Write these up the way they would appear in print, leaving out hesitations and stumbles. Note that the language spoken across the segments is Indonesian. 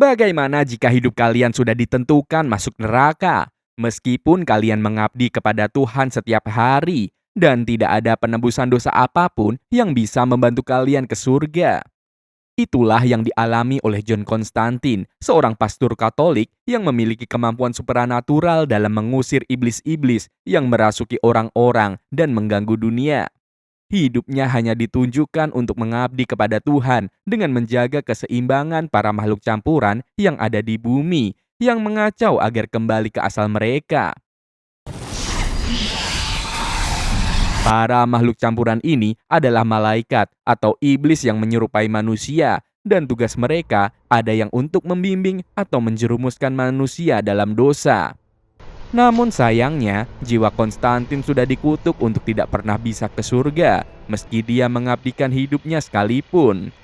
Bagaimana jika hidup kalian sudah ditentukan masuk neraka? Meskipun kalian mengabdi kepada Tuhan setiap hari dan tidak ada penebusan dosa apapun yang bisa membantu kalian ke surga. Itulah yang dialami oleh John Constantine, seorang pastor Katolik yang memiliki kemampuan supranatural dalam mengusir iblis-iblis yang merasuki orang-orang dan mengganggu dunia. Hidupnya hanya ditunjukkan untuk mengabdi kepada Tuhan dengan menjaga keseimbangan para makhluk campuran yang ada di bumi, yang mengacau agar kembali ke asal mereka. Para makhluk campuran ini adalah malaikat atau iblis yang menyerupai manusia, dan tugas mereka ada yang untuk membimbing atau menjerumuskan manusia dalam dosa. Namun sayangnya, jiwa Konstantin sudah dikutuk untuk tidak pernah bisa ke surga, meski dia mengabdikan hidupnya sekalipun.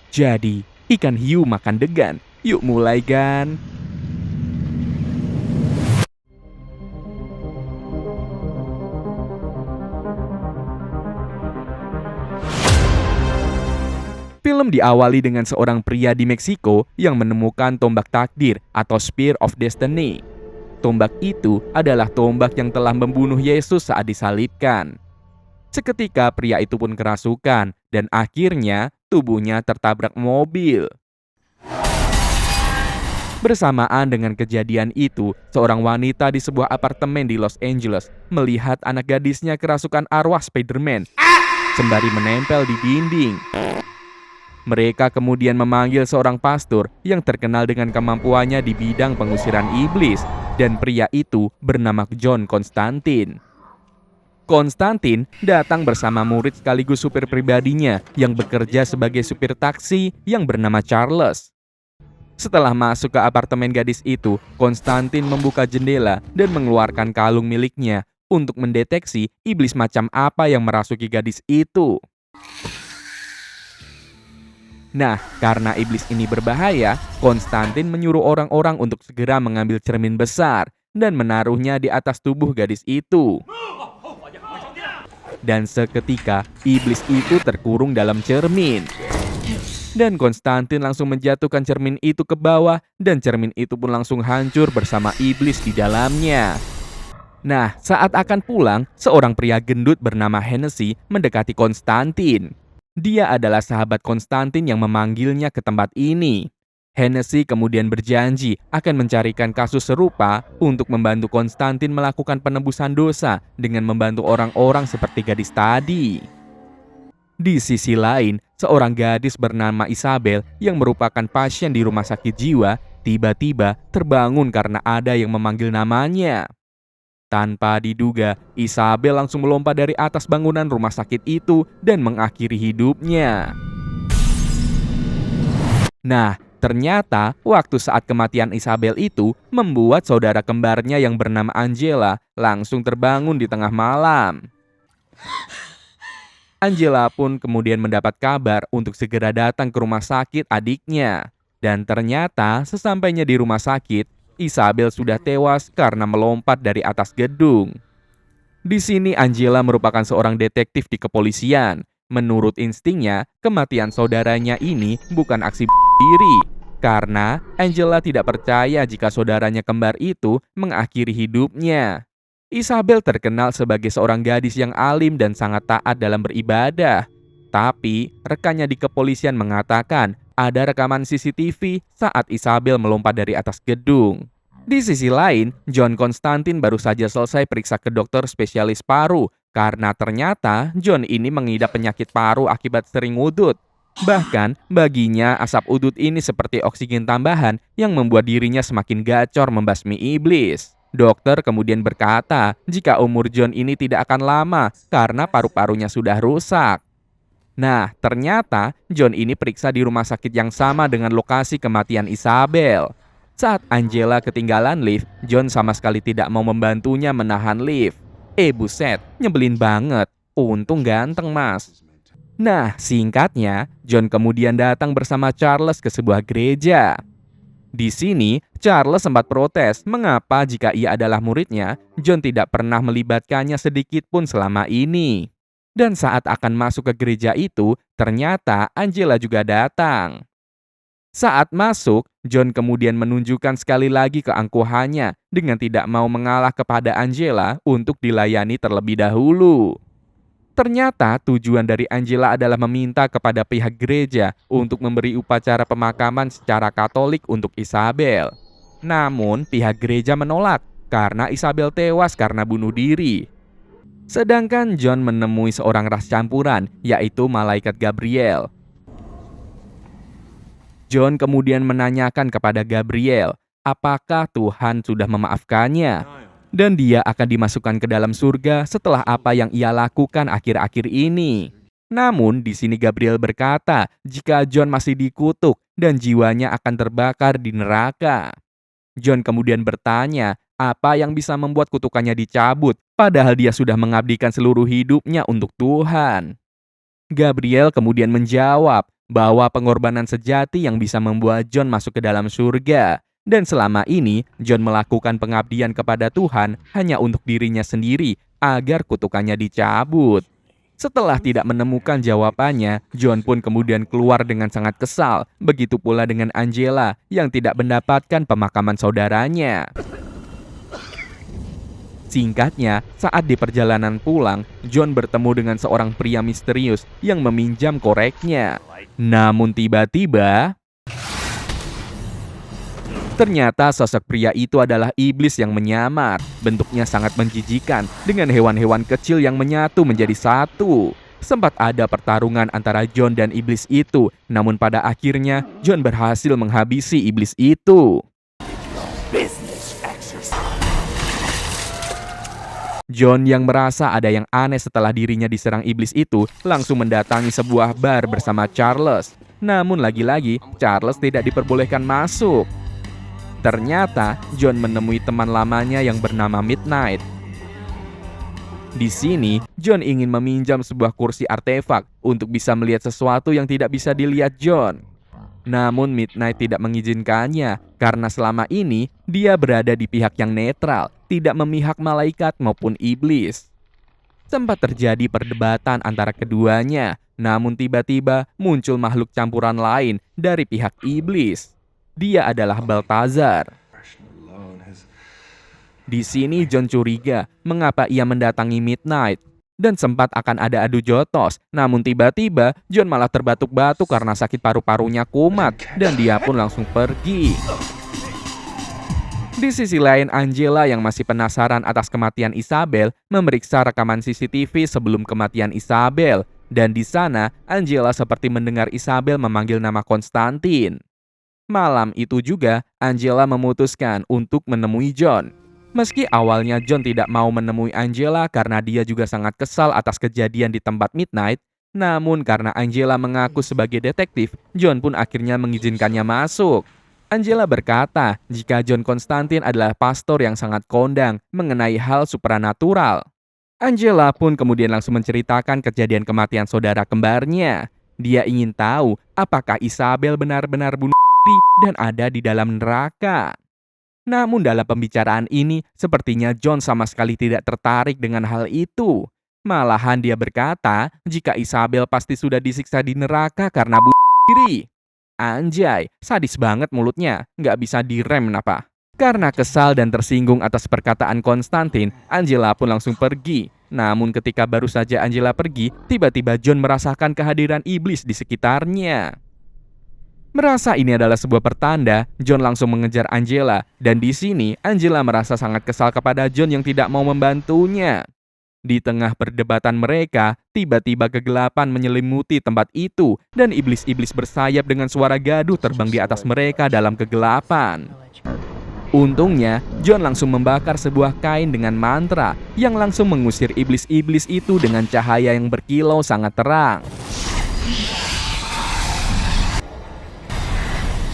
Jadi, ikan hiu makan degan. Yuk mulai kan? Film diawali dengan seorang pria di Meksiko yang menemukan tombak takdir atau Spear of Destiny. Tombak itu adalah tombak yang telah membunuh Yesus saat disalibkan. Seketika pria itu pun kerasukan dan akhirnya tubuhnya tertabrak mobil. Bersamaan dengan kejadian itu, seorang wanita di sebuah apartemen di Los Angeles melihat anak gadisnya kerasukan arwah Spider-Man sembari menempel di dinding. Mereka kemudian memanggil seorang pastor yang terkenal dengan kemampuannya di bidang pengusiran iblis, dan pria itu bernama John Constantine. Constantine datang bersama murid sekaligus supir pribadinya yang bekerja sebagai supir taksi yang bernama Charles. Setelah masuk ke apartemen gadis itu, Constantine membuka jendela dan mengeluarkan kalung miliknya untuk mendeteksi iblis macam apa yang merasuki gadis itu. Nah, karena iblis ini berbahaya, Konstantin menyuruh orang-orang untuk segera mengambil cermin besar dan menaruhnya di atas tubuh gadis itu. Dan seketika, iblis itu terkurung dalam cermin. Dan Konstantin langsung menjatuhkan cermin itu ke bawah, dan cermin itu pun langsung hancur bersama iblis di dalamnya. Nah, saat akan pulang, seorang pria gendut bernama Hennessy mendekati Konstantin. Dia adalah sahabat Konstantin yang memanggilnya ke tempat ini. Hennessy kemudian berjanji akan mencarikan kasus serupa untuk membantu Konstantin melakukan penebusan dosa dengan membantu orang-orang seperti gadis tadi. Di sisi lain, seorang gadis bernama Isabel yang merupakan pasien di rumah sakit jiwa tiba-tiba terbangun karena ada yang memanggil namanya. Tanpa diduga, Isabel langsung melompat dari atas bangunan rumah sakit itu dan mengakhiri hidupnya. Nah, ternyata waktu saat kematian Isabel itu membuat saudara kembarnya yang bernama Angela langsung terbangun di tengah malam. Angela pun kemudian mendapat kabar untuk segera datang ke rumah sakit adiknya. Dan ternyata sesampainya di rumah sakit, Isabel sudah tewas karena melompat dari atas gedung. Di sini Angela merupakan seorang detektif di kepolisian. Menurut instingnya, kematian saudaranya ini bukan aksi diri. Karena Angela tidak percaya jika saudaranya kembar itu mengakhiri hidupnya. Isabel terkenal sebagai seorang gadis yang alim dan sangat taat dalam beribadah. Tapi rekannya di kepolisian mengatakan ada rekaman CCTV saat Isabel melompat dari atas gedung. Di sisi lain, John Constantine baru saja selesai periksa ke dokter spesialis paru karena ternyata John ini mengidap penyakit paru akibat sering udut. Bahkan baginya asap udut ini seperti oksigen tambahan yang membuat dirinya semakin gacor membasmi iblis. Dokter kemudian berkata jika umur John ini tidak akan lama karena paru-parunya sudah rusak. Nah, ternyata John ini periksa di rumah sakit yang sama dengan lokasi kematian Isabel. Saat Angela ketinggalan lift, John sama sekali tidak mau membantunya menahan lift. Buset, nyebelin banget. Untung ganteng, Mas. Nah, singkatnya, John kemudian datang bersama Charles ke sebuah gereja. Di sini, Charles sempat protes mengapa jika ia adalah muridnya, John tidak pernah melibatkannya sedikit pun selama ini. Dan saat akan masuk ke gereja itu, ternyata Angela juga datang. Saat masuk, John kemudian menunjukkan sekali lagi keangkuhannya dengan tidak mau mengalah kepada Angela untuk dilayani terlebih dahulu. Ternyata tujuan dari Angela adalah meminta kepada pihak gereja untuk memberi upacara pemakaman secara Katolik untuk Isabel. Namun pihak gereja menolak karena Isabel tewas karena bunuh diri. Sedangkan John menemui seorang ras campuran, yaitu malaikat Gabriel. John kemudian menanyakan kepada Gabriel, apakah Tuhan sudah memaafkannya dan dia akan dimasukkan ke dalam surga setelah apa yang ia lakukan akhir-akhir ini. Namun di sini Gabriel berkata jika John masih dikutuk dan jiwanya akan terbakar di neraka. John kemudian bertanya apa yang bisa membuat kutukannya dicabut padahal dia sudah mengabdikan seluruh hidupnya untuk Tuhan. Gabriel kemudian menjawab bahwa pengorbanan sejati yang bisa membuat John masuk ke dalam surga. Dan selama ini, John melakukan pengabdian kepada Tuhan hanya untuk dirinya sendiri agar kutukannya dicabut. Setelah tidak menemukan jawabannya, John pun kemudian keluar dengan sangat kesal. Begitu pula dengan Angela yang tidak mendapatkan pemakaman saudaranya. Singkatnya, saat di perjalanan pulang, John bertemu dengan seorang pria misterius yang meminjam koreknya. Namun tiba-tiba, ternyata sosok pria itu adalah iblis yang menyamar. Bentuknya sangat menjijikan dengan hewan-hewan kecil yang menyatu menjadi satu. Sempat ada pertarungan antara John dan iblis itu, namun pada akhirnya John berhasil menghabisi iblis itu. John yang merasa ada yang aneh setelah dirinya diserang iblis itu langsung mendatangi sebuah bar bersama Charles. Namun lagi-lagi Charles tidak diperbolehkan masuk. Ternyata John menemui teman lamanya yang bernama Midnight. Di sini John ingin meminjam sebuah kursi artefak untuk bisa melihat sesuatu yang tidak bisa dilihat John. Namun Midnight tidak mengizinkannya karena selama ini dia berada di pihak yang netral, tidak memihak malaikat maupun iblis. Sempat terjadi perdebatan antara keduanya, namun tiba-tiba muncul makhluk campuran lain dari pihak iblis. Dia adalah Balthazar. Di sini John curiga mengapa ia mendatangi Midnight. Dan sempat akan ada adu jotos, namun tiba-tiba John malah terbatuk-batuk karena sakit paru-parunya kumat dan dia pun langsung pergi. Di sisi lain, Angela yang masih penasaran atas kematian Isabel memeriksa rekaman CCTV sebelum kematian Isabel. Dan di sana, Angela seperti mendengar Isabel memanggil nama Konstantin. Malam itu juga, Angela memutuskan untuk menemui John. Meski awalnya John tidak mau menemui Angela karena dia juga sangat kesal atas kejadian di tempat Midnight, namun karena Angela mengaku sebagai detektif, John pun akhirnya mengizinkannya masuk. Angela berkata jika John Konstantin adalah pastor yang sangat kondang mengenai hal supranatural. Angela pun kemudian langsung menceritakan kejadian kematian saudara kembarnya. Dia ingin tahu apakah Isabel benar-benar bunuh diri dan ada di dalam neraka. Namun dalam pembicaraan ini, sepertinya John sama sekali tidak tertarik dengan hal itu. Malahan dia berkata, jika Isabel pasti sudah disiksa di neraka karena bunuh diri. Anjay, sadis banget mulutnya, nggak bisa direm napa. Karena kesal dan tersinggung atas perkataan Konstantin, Angela pun langsung pergi. Namun ketika baru saja Angela pergi, tiba-tiba John merasakan kehadiran iblis di sekitarnya. Merasa ini adalah sebuah pertanda, John langsung mengejar Angela. Dan di sini, Angela merasa sangat kesal kepada John yang tidak mau membantunya. Di tengah perdebatan mereka, tiba-tiba kegelapan menyelimuti tempat itu. Dan iblis-iblis bersayap dengan suara gaduh terbang di atas mereka dalam kegelapan. Untungnya, John langsung membakar sebuah kain dengan mantra yang langsung mengusir iblis-iblis itu dengan cahaya yang berkilau sangat terang.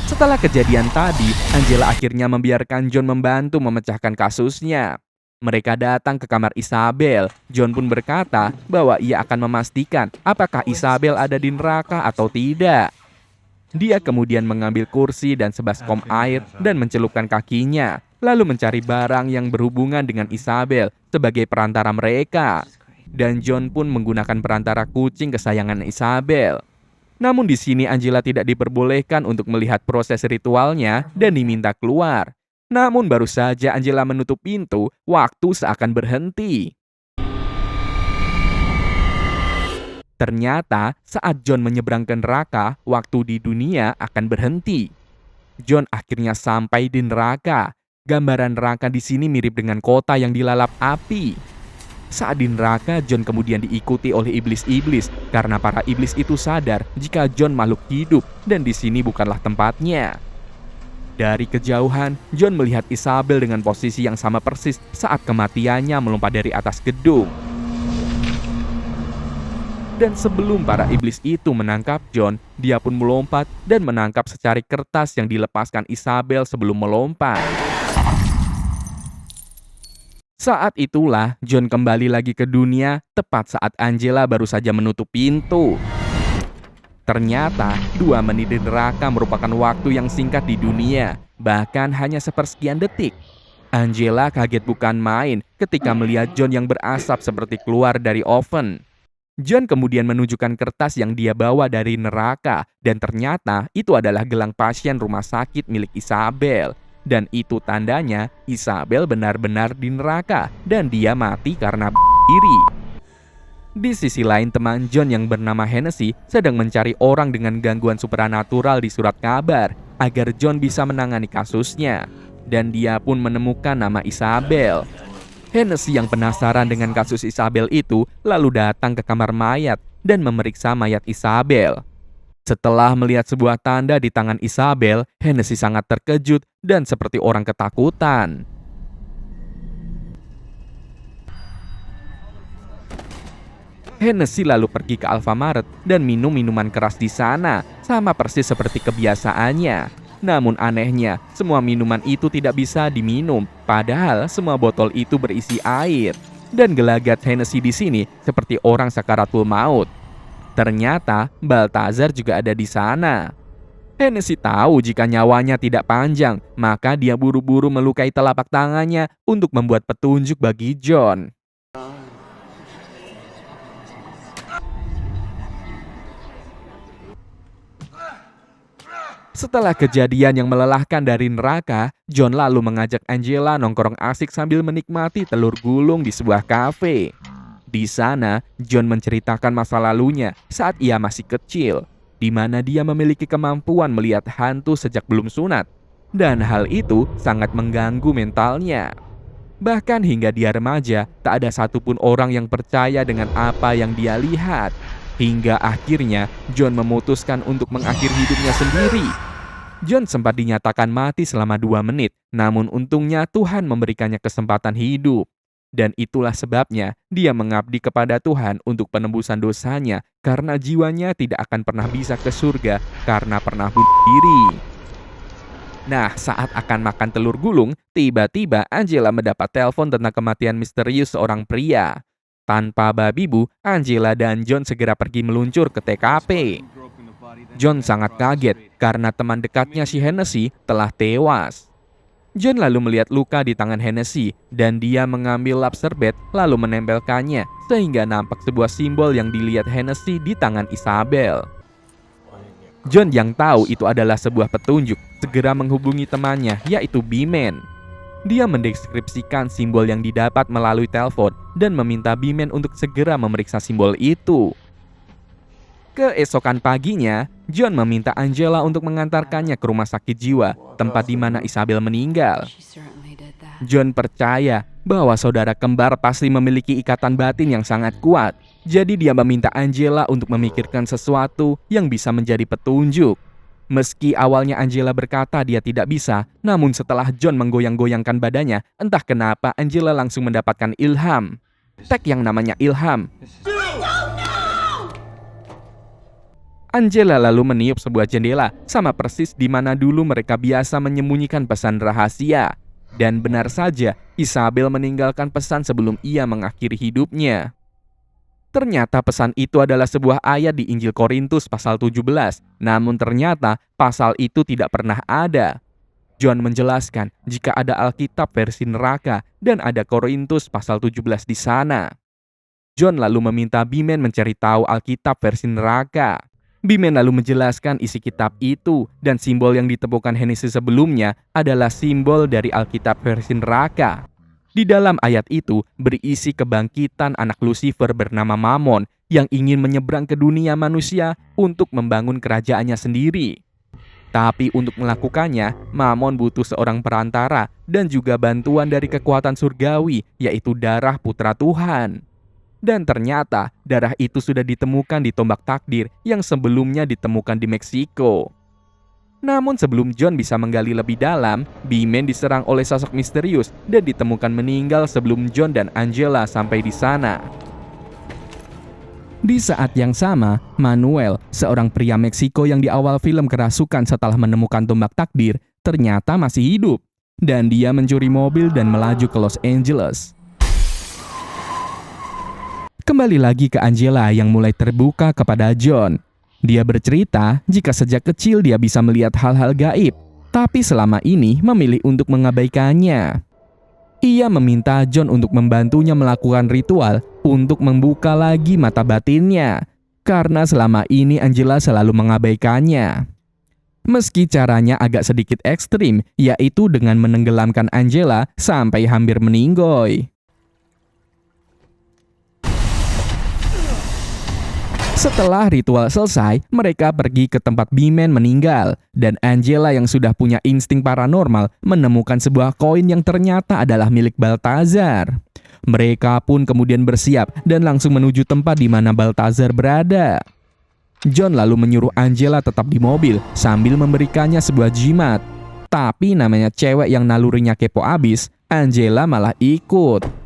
Setelah kejadian tadi, Angela akhirnya membiarkan John membantu memecahkan kasusnya. Mereka datang ke kamar Isabel. John pun berkata bahwa ia akan memastikan apakah Isabel ada di neraka atau tidak. Dia kemudian mengambil kursi dan sebaskom air dan mencelupkan kakinya, lalu mencari barang yang berhubungan dengan Isabel sebagai perantara mereka. Dan John pun menggunakan perantara kucing kesayangan Isabel. Namun di sini Angela tidak diperbolehkan untuk melihat proses ritualnya dan diminta keluar. Namun baru saja Angela menutup pintu, waktu seakan berhenti. Ternyata saat John menyeberang ke neraka, waktu di dunia akan berhenti. John akhirnya sampai di neraka. Gambaran neraka di sini mirip dengan kota yang dilalap api. Saat di neraka, John kemudian diikuti oleh iblis-iblis karena para iblis itu sadar jika John makhluk hidup dan di sini bukanlah tempatnya. Dari kejauhan, John melihat Isabel dengan posisi yang sama persis saat kematiannya melompat dari atas gedung. Dan sebelum para iblis itu menangkap John, dia pun melompat dan menangkap secari kertas yang dilepaskan Isabel sebelum melompat. Saat itulah John kembali lagi ke dunia tepat saat Angela baru saja menutup pintu. Ternyata 2 menit di neraka merupakan waktu yang singkat di dunia, bahkan hanya sepersekian detik. Angela kaget bukan main ketika melihat John yang berasap seperti keluar dari oven. John kemudian menunjukkan kertas yang dia bawa dari neraka dan ternyata itu adalah gelang pasien rumah sakit milik Isabel. Dan itu tandanya Isabel benar-benar di neraka dan dia mati karena diri. Di sisi lain teman John yang bernama Hennessy sedang mencari orang dengan gangguan supranatural di surat kabar agar John bisa menangani kasusnya. Dan dia pun menemukan nama Isabel. Hennessy yang penasaran dengan kasus Isabel itu lalu datang ke kamar mayat dan memeriksa mayat Isabel. Setelah melihat sebuah tanda di tangan Isabel, Hennessy sangat terkejut dan seperti orang ketakutan. Hennessy lalu pergi ke Alfamart dan minum minuman keras di sana, sama persis seperti kebiasaannya. Namun anehnya, semua minuman itu tidak bisa diminum, padahal semua botol itu berisi air. Dan gelagat Hennessy di sini seperti orang sakaratul maut. Ternyata Balthazar juga ada di sana. Hennessy tahu jika nyawanya tidak panjang, maka dia buru-buru melukai telapak tangannya untuk membuat petunjuk bagi John. Setelah kejadian yang melelahkan dari neraka, John lalu mengajak Angela nongkrong asik sambil menikmati telur gulung di sebuah kafe. Di sana, John menceritakan masa lalunya saat ia masih kecil, di mana dia memiliki kemampuan melihat hantu sejak belum sunat. Dan hal itu sangat mengganggu mentalnya. Bahkan hingga dia remaja, tak ada satupun orang yang percaya dengan apa yang dia lihat. Hingga akhirnya, John memutuskan untuk mengakhiri hidupnya sendiri. John sempat dinyatakan mati selama 2 menit, namun untungnya Tuhan memberikannya kesempatan hidup. Dan itulah sebabnya dia mengabdi kepada Tuhan untuk penembusan dosanya karena jiwanya tidak akan pernah bisa ke surga karena pernah bunuh diri. Nah, saat akan makan telur gulung, tiba-tiba Angela mendapat telepon tentang kematian misterius seorang pria. Tanpa babi bu, Angela dan John segera pergi meluncur ke TKP. John sangat kaget karena teman dekatnya si Hennessy telah tewas. John lalu melihat luka di tangan Hennessy dan dia mengambil lap serbet lalu menempelkannya sehingga nampak sebuah simbol yang dilihat Hennessy di tangan Isabel. John yang tahu itu adalah sebuah petunjuk segera menghubungi temannya yaitu B-Man. Dia mendeskripsikan simbol yang didapat melalui telepon dan meminta B-Man untuk segera memeriksa simbol itu. Keesokan paginya, John meminta Angela untuk mengantarkannya ke rumah sakit jiwa, tempat di mana Isabel meninggal. John percaya bahwa saudara kembar pasti memiliki ikatan batin yang sangat kuat. Jadi dia meminta Angela untuk memikirkan sesuatu yang bisa menjadi petunjuk. Meski awalnya Angela berkata dia tidak bisa, namun setelah John menggoyang-goyangkan badannya, entah kenapa Angela langsung mendapatkan ilham. Tag yang namanya ilham. Angela lalu meniup sebuah jendela, sama persis di mana dulu mereka biasa menyembunyikan pesan rahasia. Dan benar saja, Isabel meninggalkan pesan sebelum ia mengakhiri hidupnya. Ternyata pesan itu adalah sebuah ayat di Injil Korintus pasal 17, namun ternyata pasal itu tidak pernah ada. John menjelaskan jika ada Alkitab versi neraka dan ada Korintus pasal 17 di sana. John lalu meminta B-Man mencari tahu Alkitab versi neraka. Bimen lalu menjelaskan isi kitab itu, dan simbol yang ditemukan Henesis sebelumnya adalah simbol dari Alkitab versi neraka. Di dalam ayat itu berisi kebangkitan anak Lucifer bernama Mammon yang ingin menyeberang ke dunia manusia untuk membangun kerajaannya sendiri. Tapi untuk melakukannya, Mammon butuh seorang perantara dan juga bantuan dari kekuatan surgawi, yaitu darah putra Tuhan. Dan ternyata darah itu sudah ditemukan di tombak takdir yang sebelumnya ditemukan di Meksiko. Namun sebelum John bisa menggali lebih dalam, Bimen diserang oleh sosok misterius dan ditemukan meninggal sebelum John dan Angela sampai di sana. Di saat yang sama, Manuel, seorang pria Meksiko yang di awal film kerasukan setelah menemukan tombak takdir, ternyata masih hidup. Dan dia mencuri mobil dan melaju ke Los Angeles. Kembali lagi ke Angela yang mulai terbuka kepada John. Dia bercerita jika sejak kecil dia bisa melihat hal-hal gaib, tapi selama ini memilih untuk mengabaikannya. Ia meminta John untuk membantunya melakukan ritual untuk membuka lagi mata batinnya, karena selama ini Angela selalu mengabaikannya. Meski caranya agak sedikit ekstrim, yaitu dengan menenggelamkan Angela sampai hampir meninggoy. Setelah ritual selesai, mereka pergi ke tempat Bimen meninggal, dan Angela yang sudah punya insting paranormal menemukan sebuah koin yang ternyata adalah milik Balthazar. Mereka pun kemudian bersiap dan langsung menuju tempat di mana Balthazar berada. John lalu menyuruh Angela tetap di mobil sambil memberikannya sebuah jimat. Tapi namanya cewek yang nalurinya kepo abis, Angela malah ikut.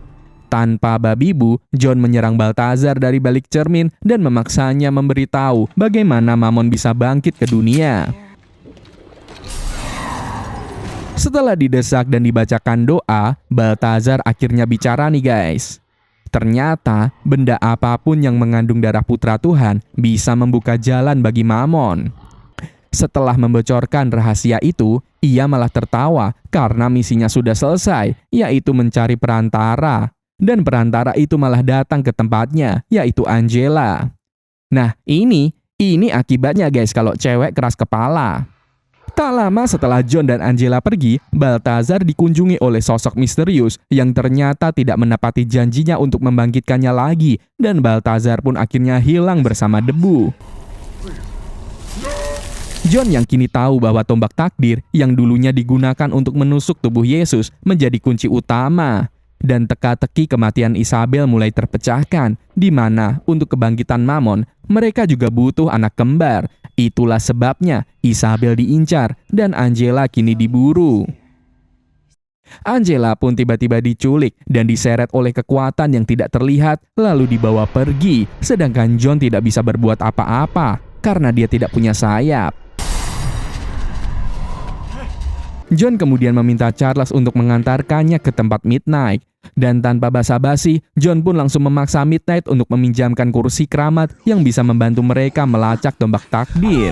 Tanpa babi bu, John menyerang Balthazar dari balik cermin dan memaksanya memberitahu bagaimana Mammon bisa bangkit ke dunia. Setelah didesak dan dibacakan doa, Balthazar akhirnya bicara nih guys. Ternyata benda apapun yang mengandung darah putra Tuhan bisa membuka jalan bagi Mammon. Setelah membocorkan rahasia itu, ia malah tertawa karena misinya sudah selesai, yaitu mencari perantara. Dan perantara itu malah datang ke tempatnya, yaitu Angela. Nah, ini akibatnya guys kalau cewek keras kepala. Tak lama setelah John dan Angela pergi, Balthazar dikunjungi oleh sosok misterius yang ternyata tidak menepati janjinya untuk membangkitkannya lagi, dan Balthazar pun akhirnya hilang bersama debu. John yang kini tahu bahwa tombak takdir yang dulunya digunakan untuk menusuk tubuh Yesus menjadi kunci utama. Dan teka-teki kematian Isabel mulai terpecahkan, di mana untuk kebangkitan Mammon, mereka juga butuh anak kembar. Itulah sebabnya Isabel diincar dan Angela kini diburu. Angela pun tiba-tiba diculik dan diseret oleh kekuatan yang tidak terlihat, lalu dibawa pergi, sedangkan John tidak bisa berbuat apa-apa karena dia tidak punya sayap. John kemudian meminta Charles untuk mengantarkannya ke tempat Midnight. Dan tanpa basa-basi, John pun langsung memaksa Midnight untuk meminjamkan kursi keramat yang bisa membantu mereka melacak tombak takdir.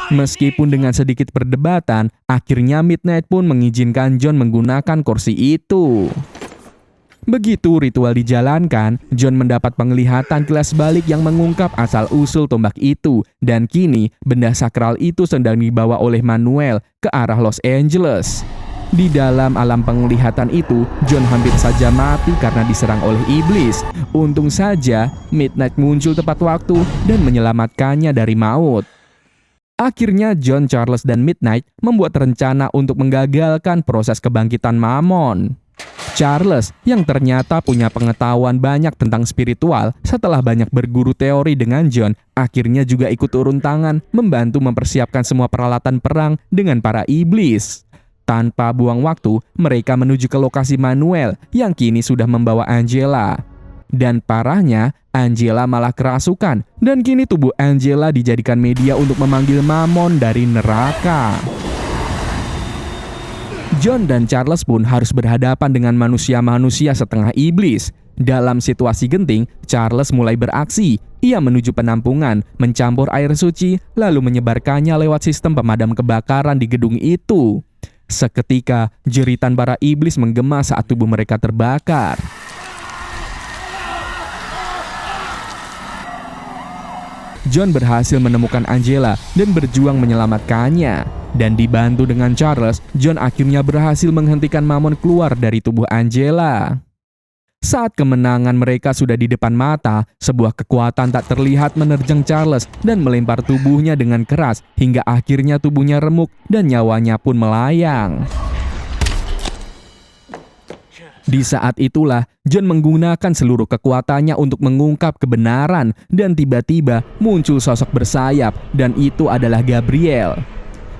Meskipun dengan sedikit perdebatan, akhirnya Midnight pun mengizinkan John menggunakan kursi itu. Begitu ritual dijalankan, John mendapat penglihatan kilas balik yang mengungkap asal-usul tombak itu, dan kini benda sakral itu sedang dibawa oleh Manuel ke arah Los Angeles. Di dalam alam penglihatan itu, John hampir saja mati karena diserang oleh iblis. Untung saja, Midnight muncul tepat waktu dan menyelamatkannya dari maut. Akhirnya John, Charles, dan Midnight membuat rencana untuk menggagalkan proses kebangkitan Mammon. Charles, yang ternyata punya pengetahuan banyak tentang spiritual, setelah banyak berguru teori dengan John, akhirnya juga ikut turun tangan membantu mempersiapkan semua peralatan perang dengan para iblis. Tanpa buang waktu, mereka menuju ke lokasi Manuel yang kini sudah membawa Angela. Dan parahnya, Angela malah kerasukan dan kini tubuh Angela dijadikan media untuk memanggil Mammon dari neraka. John dan Charles pun harus berhadapan dengan manusia-manusia setengah iblis. Dalam situasi genting, Charles mulai beraksi. Ia menuju penampungan, mencampur air suci, lalu menyebarkannya lewat sistem pemadam kebakaran di gedung itu. Seketika, jeritan para iblis menggema saat tubuh mereka terbakar. John berhasil menemukan Angela dan berjuang menyelamatkannya. Dan dibantu dengan Charles, John akhirnya berhasil menghentikan Mammon keluar dari tubuh Angela. Saat kemenangan mereka sudah di depan mata, sebuah kekuatan tak terlihat menerjang Charles dan melempar tubuhnya dengan keras hingga akhirnya tubuhnya remuk dan nyawanya pun melayang. Di saat itulah, John menggunakan seluruh kekuatannya untuk mengungkap kebenaran dan tiba-tiba muncul sosok bersayap dan itu adalah Gabriel.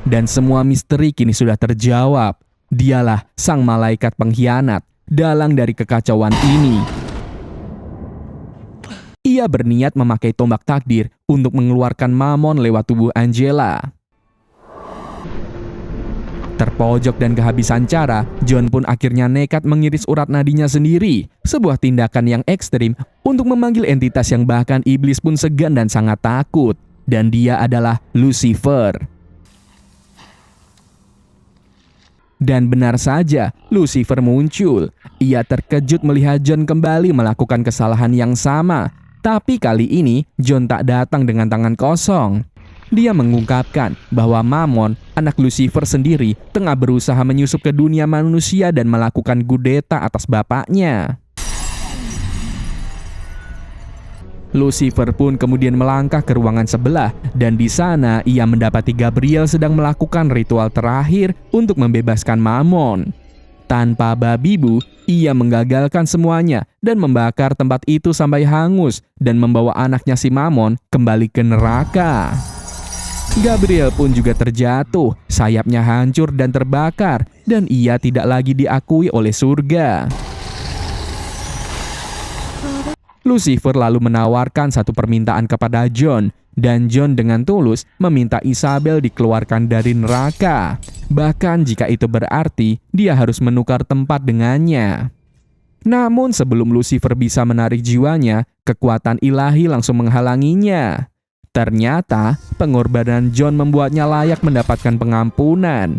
Dan semua misteri kini sudah terjawab. Dialah sang malaikat pengkhianat, dalang dari kekacauan ini. Ia berniat memakai tombak takdir untuk mengeluarkan Mammon lewat tubuh Angela. Terpojok dan kehabisan cara, John pun akhirnya nekat mengiris urat nadinya sendiri. Sebuah tindakan yang ekstrim untuk memanggil entitas yang bahkan iblis pun segan dan sangat takut. Dan dia adalah Lucifer. Dan benar saja, Lucifer muncul. Ia terkejut melihat John kembali melakukan kesalahan yang sama. Tapi kali ini, John tak datang dengan tangan kosong. Dia mengungkapkan bahwa Mammon, anak Lucifer sendiri, tengah berusaha menyusup ke dunia manusia dan melakukan kudeta atas bapaknya. Lucifer pun kemudian melangkah ke ruangan sebelah dan di sana ia mendapati Gabriel sedang melakukan ritual terakhir untuk membebaskan Mammon. Tanpa babi bu, ia menggagalkan semuanya dan membakar tempat itu sampai hangus dan membawa anaknya si Mammon kembali ke neraka. Gabriel pun juga terjatuh, sayapnya hancur dan terbakar, dan ia tidak lagi diakui oleh surga. Lucifer lalu menawarkan satu permintaan kepada John, dan John dengan tulus meminta Isabel dikeluarkan dari neraka. Bahkan jika itu berarti dia harus menukar tempat dengannya. Namun sebelum Lucifer bisa menarik jiwanya, kekuatan ilahi langsung menghalanginya. Ternyata, pengorbanan John membuatnya layak mendapatkan pengampunan.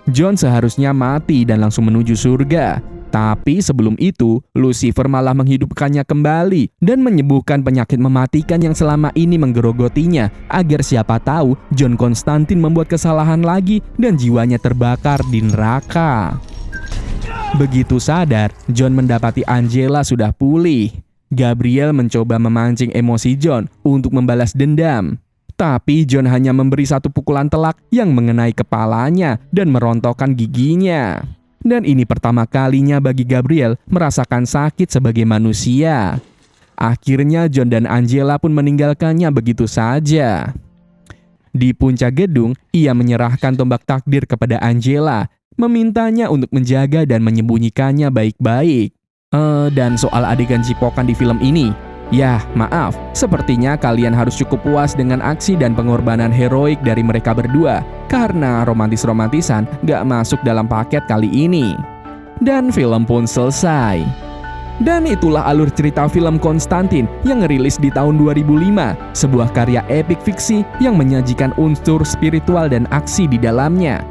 John seharusnya mati dan langsung menuju surga. Tapi sebelum itu, Lucifer malah menghidupkannya kembali dan menyembuhkan penyakit mematikan yang selama ini menggerogotinya agar siapa tahu John Konstantin membuat kesalahan lagi dan jiwanya terbakar di neraka. Begitu sadar, John mendapati Angela sudah pulih. Gabriel mencoba memancing emosi John untuk membalas dendam. Tapi John hanya memberi satu pukulan telak yang mengenai kepalanya dan merontokkan giginya. Dan ini pertama kalinya bagi Gabriel merasakan sakit sebagai manusia. Akhirnya John dan Angela pun meninggalkannya begitu saja. Di puncak gedung, ia menyerahkan tombak takdir kepada Angela, memintanya untuk menjaga dan menyembunyikannya baik-baik. Dan soal adegan cipokan di film ini, ya maaf, sepertinya kalian harus cukup puas dengan aksi dan pengorbanan heroik dari mereka berdua, karena romantis-romantisan gak masuk dalam paket kali ini. Dan film pun selesai. Dan itulah alur cerita film Konstantin yang ngerilis di tahun 2005, sebuah karya epik fiksi yang menyajikan unsur spiritual dan aksi di dalamnya.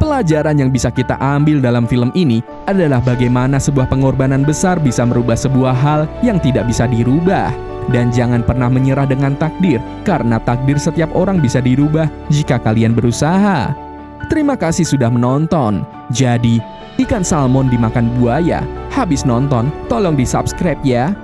Pelajaran yang bisa kita ambil dalam film ini adalah bagaimana sebuah pengorbanan besar bisa merubah sebuah hal yang tidak bisa dirubah. Dan jangan pernah menyerah dengan takdir, karena takdir setiap orang bisa dirubah jika kalian berusaha. Terima kasih sudah menonton. Jadi, ikan salmon dimakan buaya. Habis nonton, tolong di-subscribe ya.